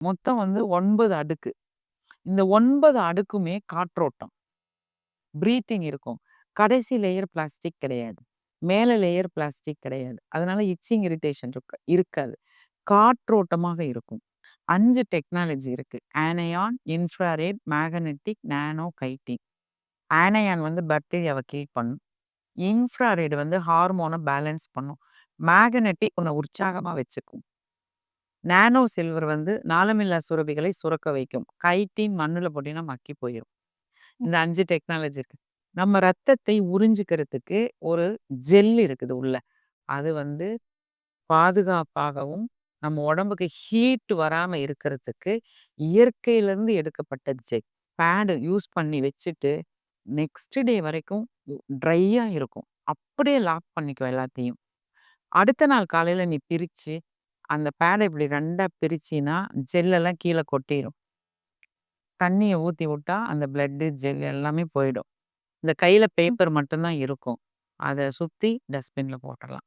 மொத்தம் வந்து 9 அடுக்கு. இந்த 9 அடுக்குமே காற்றோட்டம். பிரீத்திங் இருக்கும். கடைசி லேயர் பிளாஸ்டிக் கிடையாது. மேல லேயர் பிளாஸ்டிக் கிடையாது. அதனால இச்சிங், இரிட்டேஷன் இருக்காது. காற்றோட்டமாக இருக்கும். 5 டெக்னாலஜி இருக்கு. ஆனயான், இன்ஃப்ராரெட், மேக்னெட்டிக், நானோ, கைட்டின். ஆனயான் வந்து பாக்டீரியாவ கில் பண்ணும். இன்ஃப்ராரெட் வந்து ஹார்மோன பேலன்ஸ் பண்ணும். மேக்னெட்டிக் உன்ன உற்சாகமா வச்சுக்கும். நானோ சில்வர் வந்து நாளமில்லா சுரபிகளை சுரக்க வைக்கும். கைட்டின் மண்ணுல போட்டீங்கன்னா மக்கி போயிரும். இந்த 5 டெக்னாலஜி இருக்கு. நம்ம ரத்தத்தை உறிஞ்சிக்கிறதுக்கு ஒரு ஜெல் இருக்குது உள்ள. அது வந்து பாதுகாப்பாகவும், நம்ம உடம்புக்கு ஹீட் வராம இருக்கிறதுக்கு இயற்கையிலிருந்து எடுக்கப்பட்ட ஜெல். பேடு யூஸ் பண்ணி வச்சுட்டு, நெக்ஸ்ட் டே வரைக்கும் ட்ரையா இருக்கும். அப்படியே லாக் பண்ணிக்கும் எல்லாத்தையும். அடுத்த நாள் காலையில நீ பிரிச்சு, அந்த பேட இப்படி 2ஆ பிரிச்சின்னா, ஜெல்லெல்லாம் கீழ கொட்டிரும். தண்ணிய ஊத்தி விட்டா, அந்த பிளட்டு, ஜெல் எல்லாமே போயிடும். இந்த கையில பேப்பர் மட்டும் தான் இருக்கும். அத சுத்தி டஸ்ட்பின்ல போட்டுறலாம்.